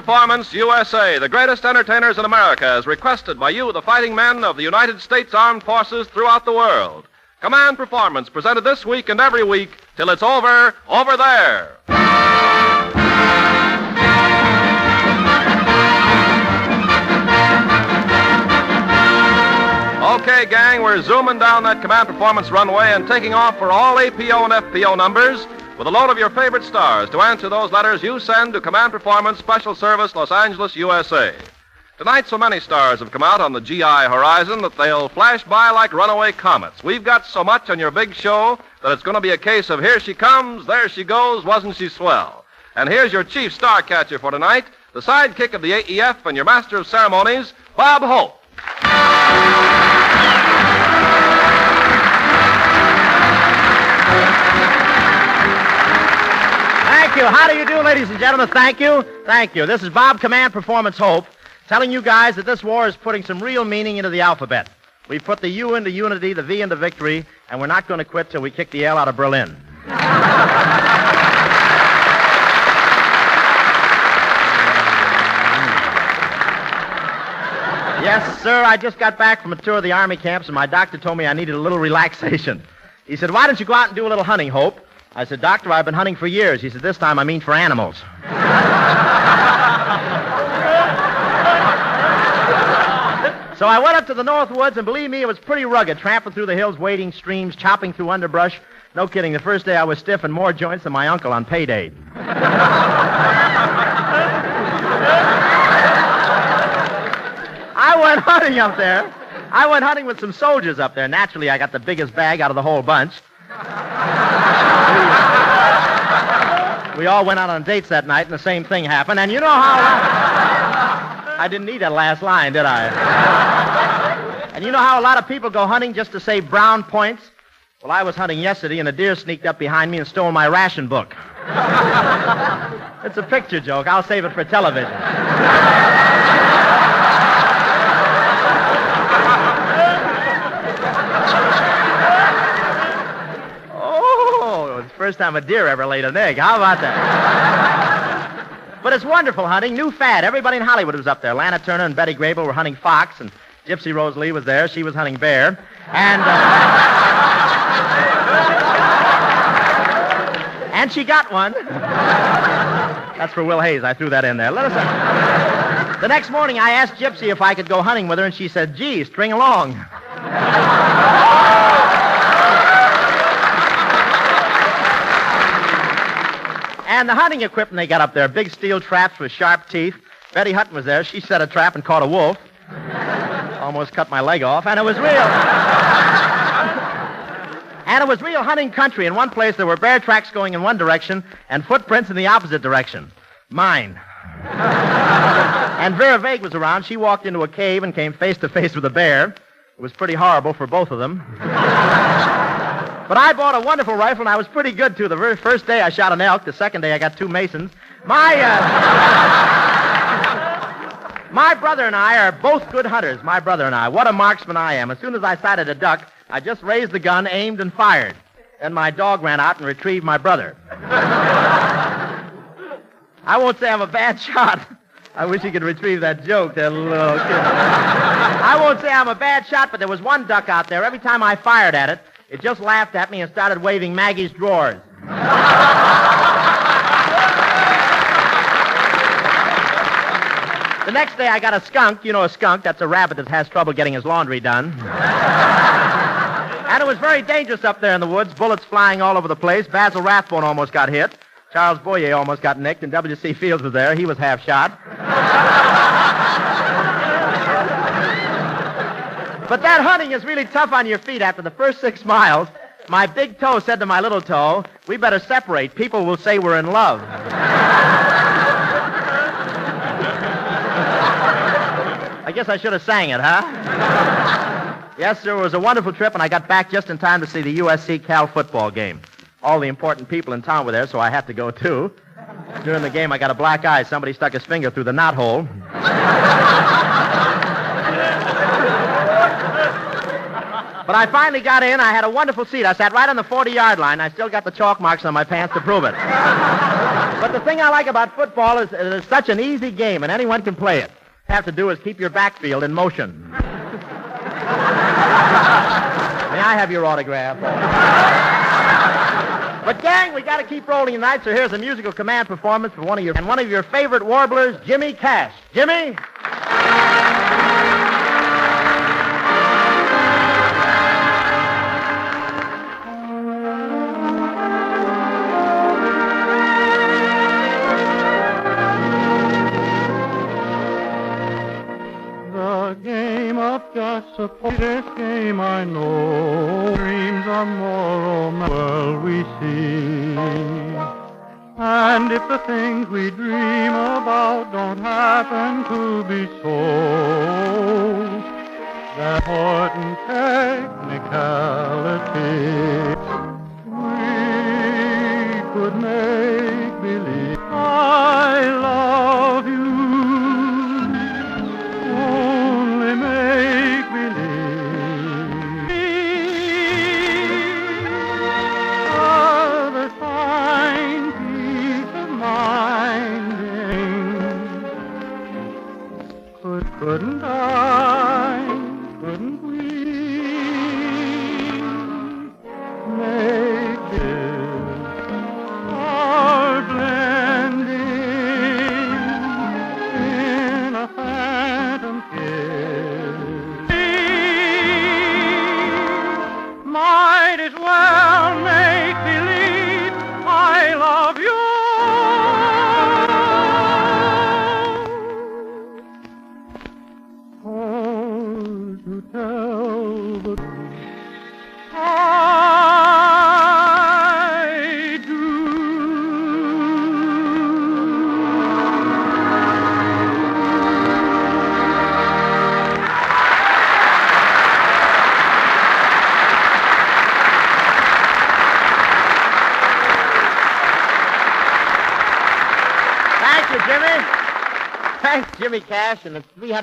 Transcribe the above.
Performance USA, the greatest entertainers in America, as requested by you, the fighting men of the United States Armed Forces throughout the world. Command Performance, presented this week and every week till it's over there. Okay, gang, we're zooming down that Command Performance runway and taking off for all APO and FPO numbers with a load of your favorite stars to answer those letters you send to Command Performance Special Service, Los Angeles, USA. Tonight, so many stars have come out on the GI horizon that they'll flash by like runaway comets. We've got so much on your big show that it's going to be a case of here she comes, there she goes, wasn't she swell? And here's your chief star catcher for tonight, the sidekick of the AEF and your master of ceremonies, Bob Hope. Thank you. How do you do, ladies and gentlemen? Thank you. Thank you. This is Bob Command Performance Hope, telling you guys that this war is putting some real meaning into the alphabet. We put the U into unity, the V into victory, and we're not going to quit till we kick the L out of Berlin. Yes, sir, I just got back from a tour of the Army camps, and my doctor told me I needed a little relaxation. He said, "Why don't you go out and do a little hunting, Hope?" I said, "Doctor, I've been hunting for years." He said, "This time I mean for animals." So I went up to the North Woods, and believe me, it was pretty rugged, tramping through the hills, wading streams, chopping through underbrush. No kidding, the first day I was stiff in more joints than my uncle on payday. I went hunting up there. I went hunting with some soldiers up there. Naturally, I got the biggest bag out of the whole bunch. We all went out on dates that night, and the same thing happened. And you know how... I didn't need that last line, did I? And you know how a lot of people go hunting just to save brown points? Well, I was hunting yesterday, and a deer sneaked up behind me and stole my ration book. It's a picture joke. I'll save it for television. First time a deer ever laid an egg. How about that? But it's wonderful hunting. New fad. Everybody in Hollywood was up there. Lana Turner and Betty Grable were hunting fox, and Gypsy Rose Lee was there. She was hunting bear. And she got one. That's for Will Hayes. I threw that in there. Listen. The next morning, I asked Gypsy if I could go hunting with her, and she said, "Gee, string along." And the hunting equipment they got up there, big steel traps with sharp teeth. Betty Hutton was there. She set a trap and caught a wolf. Almost cut my leg off, and it was real. And it was real hunting country. In one place, there were bear tracks going in one direction and footprints in the opposite direction. Mine. And Vera Vague was around. She walked into a cave and came face to face with a bear. It was pretty horrible for both of them. But I bought a wonderful rifle, and I was pretty good, too. The very first day I shot an elk. The second day I got 2 Masons. My brother and I are both good hunters, my brother and I. What a marksman I am. As soon as I sighted a duck, I just raised the gun, aimed, and fired. Then my dog ran out and retrieved my brother. I won't say I'm a bad shot. I wish he could retrieve that joke, that little kid. I won't say I'm a bad shot, but there was one duck out there. Every time I fired at it, it just laughed at me and started waving Maggie's drawers. The next day, I got a skunk. You know a skunk. That's a rabbit that has trouble getting his laundry done. And it was very dangerous up there in the woods. Bullets flying all over the place. Basil Rathbone almost got hit. Charles Boyer almost got nicked, and W.C. Fields was there. He was half shot. But that hunting is really tough on your feet. After the first 6 miles, my big toe said to my little toe, "We better separate. People will say we're in love." I guess I should have sang it, huh? Yes, sir, it was a wonderful trip, and I got back just in time to see the USC-Cal football game. All the important people in town were there, so I had to go, too. During the game, I got a black eye. Somebody stuck his finger through the knothole. But I finally got in. I had a wonderful seat. I sat right on the 40-yard line. I still got the chalk marks on my pants to prove it. But the thing I like about football is it's such an easy game, and anyone can play it. Have to do is keep your backfield in motion. May I have your autograph? But, gang, we got to keep rolling tonight, so here's a musical command performance for one of your favorite warblers, Jimmy Cash. Jimmy? The game of gossip, this game I know. Dreams are more well we see. And if the things we dream about don't happen to be so, that important technicality we could make believe. I love you. Only make believe. Other fine peace of mind. Couldn't we make this our blending in a phantom kiss? Might as well make believe I love you. Oh, to tell the truth, I do. Thank you, Jimmy. Thanks, Jimmy Cash, and the 300.